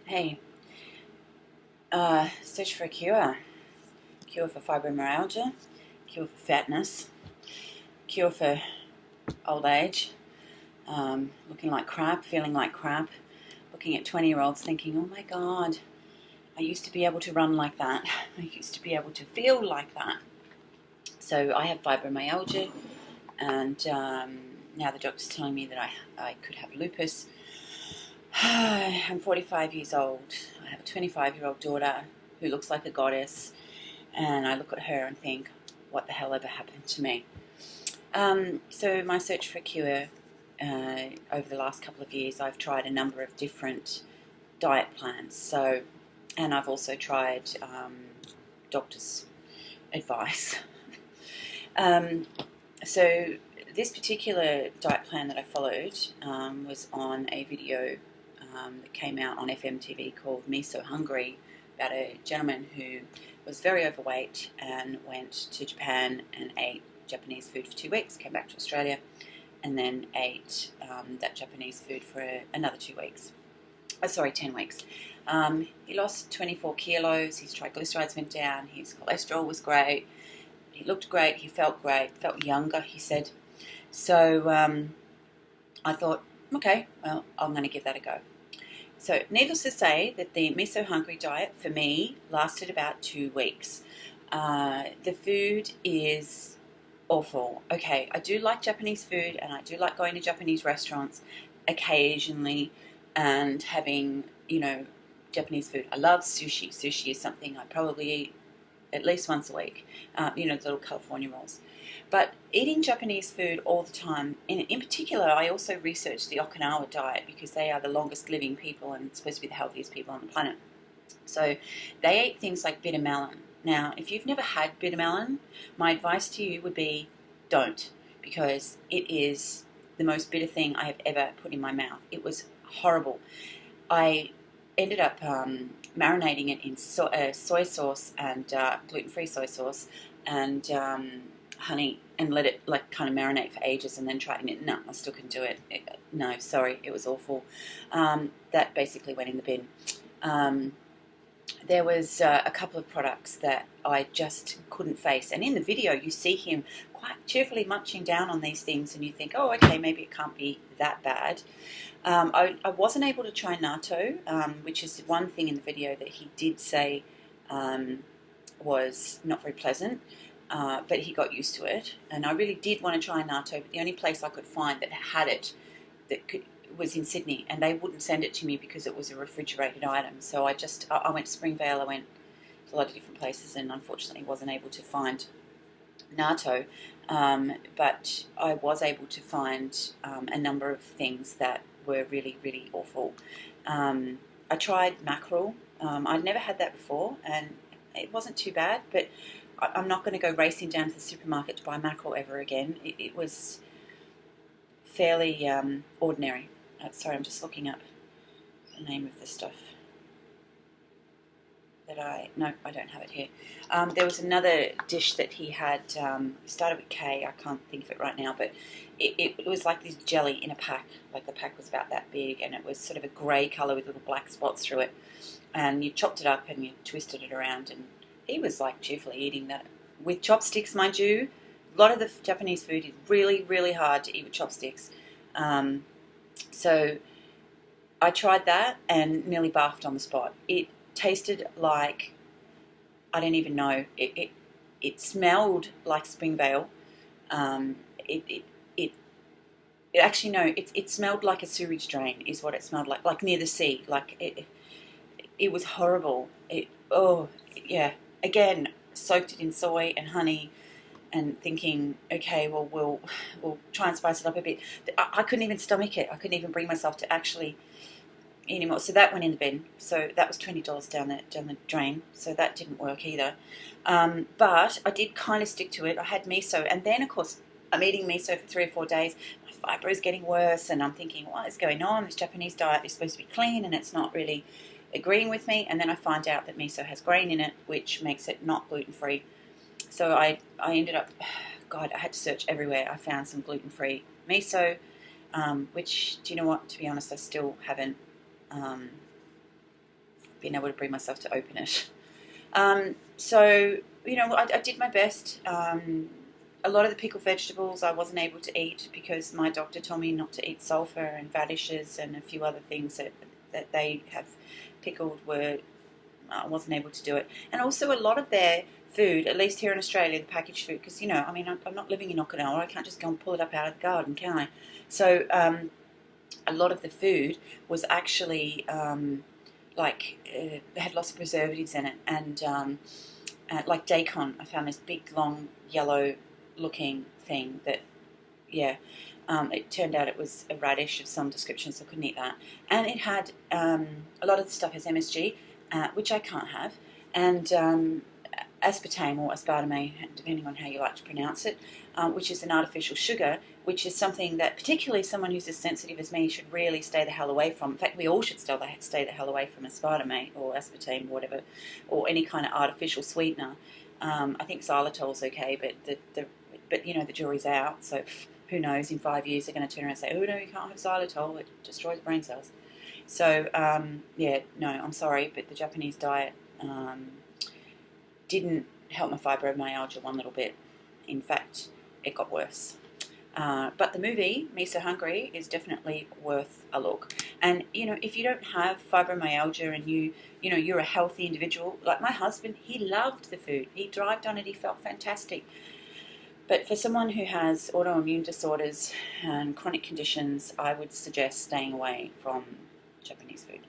Hey, search for a cure. Cure for fibromyalgia, cure for fatness, cure for old age, looking like crap, feeling like crap, looking at 20-year-olds thinking, oh my God, I used to be able to run like that. I used to be able to feel like that. So I have fibromyalgia, and now the doctor's telling me that I could have lupus. I'm 45 years old. I have a 25-year-old daughter who looks like a goddess, and I look at her and think, what the hell ever happened to me? So my search for a cure, over the last couple of years, I've tried a number of different diet plans. And I've also tried doctor's advice. So this particular diet plan that I followed was on a video that came out on FMTV called Miso Hungry, about a gentleman who was very overweight and went to Japan and ate Japanese food for 2 weeks, came back to Australia, and then ate that Japanese food for another 2 weeks. 10 weeks. He lost 24 kilos, his triglycerides went down, his cholesterol was great, he looked great, he felt great, felt younger, he said. So I thought, okay, well, I'm going to give that a go. So needless to say that the Miso Hungry diet for me lasted about 2 weeks. The food is awful. Okay, I do like Japanese food, and I do like going to Japanese restaurants occasionally and having, Japanese food. I love sushi. Sushi is something I probably eat at least once a week, the little California rolls. But eating Japanese food all the time, in particular, I also researched the Okinawa diet because they are the longest living people and supposed to be the healthiest people on the planet. So they eat things like bitter melon. Now, if you've never had bitter melon, my advice to you would be don't, because it is the most bitter thing I have ever put in my mouth. It was horrible. I ended up marinating it in soy sauce and gluten-free soy sauce and honey, and let it kind of marinate for ages, and then tried it. No, I still couldn't do it. No, sorry, it was awful. That basically went in the bin. There was a couple of products that I just couldn't face, and in the video you see him quite cheerfully munching down on these things, and you think, oh, okay, maybe it can't be that bad. I wasn't able to try natto, which is one thing in the video that he did say was not very pleasant, but he got used to it, and I really did want to try natto, but the only place I could find that had it was in Sydney, and they wouldn't send it to me because it was a refrigerated item. So I went to Springvale, I went to a lot of different places, and unfortunately wasn't able to find natto, but I was able to find a number of things that were really, really awful. I tried mackerel. I'd never had that before, and it wasn't too bad, but I'm not going to go racing down to the supermarket to buy mackerel ever again. It was fairly ordinary. Sorry, I'm just looking up the name of the stuff that no, I don't have it here. There was another dish that he had, started with K, I can't think of it right now, but it was like this jelly in a pack, like the pack was about that big, and it was sort of a grey colour with little black spots through it, and you chopped it up and you twisted it around, and he was like cheerfully eating that with chopsticks, mind you. A lot of the Japanese food is really, really hard to eat with chopsticks. So I tried that and nearly barfed on the spot. It tasted like, I don't even know, it smelled like Springvale. Actually, no, it smelled like a sewage drain is what it smelled like near the sea. It was horrible. Yeah. Again, soaked it in soy and honey, and thinking, okay, well, we'll try and spice it up a bit. I couldn't even stomach it. I couldn't even bring myself to actually eat anymore. So that went in the bin. So that was $20 down the drain. So that didn't work either. But I did kind of stick to it. I had miso, and then of course I'm eating miso for 3 or 4 days. My fibro is getting worse, and I'm thinking, what is going on? This Japanese diet is supposed to be clean, and it's not really agreeing with me. And then I find out that miso has grain in it, which makes it not gluten-free. So I ended up, God, I had to search everywhere. I found some gluten-free miso, which, do you know what, to be honest, I still haven't been able to bring myself to open it. So, you know, I did my best. A lot of the pickled vegetables I wasn't able to eat because my doctor told me not to eat sulfur and radishes and a few other things that they have pickled were I wasn't able to do it. And also a lot of their food, at least here in Australia, the packaged food, because, you know, I mean, I'm not living in Okinawa. I can't just go and pull it up out of the garden, can I? So a lot of the food was actually had lots of preservatives in it. And like daikon, I found this big, long, yellow-looking thing that, yeah, it turned out it was a radish of some description, so I couldn't eat that. And it had, a lot of the stuff has MSG, which I can't have, and aspartame or aspartame, depending on how you like to pronounce it, which is an artificial sugar, which is something that particularly someone who's as sensitive as me should really stay the hell away from. In fact, we all should stay the hell away from aspartame or aspartame or whatever, or any kind of artificial sweetener. I think xylitol's okay, but you know, the jury's out, so who knows, in 5 years they're going to turn around and say, oh no, you can't have xylitol, it destroys brain cells. So, yeah, no, I'm sorry, but the Japanese diet didn't help my fibromyalgia one little bit. In fact, it got worse. But the movie, Miso Hungry, is definitely worth a look. And, you know, if you don't have fibromyalgia and you know, you're a healthy individual, like my husband, he loved the food. He thrived on it. He felt fantastic. But for someone who has autoimmune disorders and chronic conditions, I would suggest staying away from Japanese food.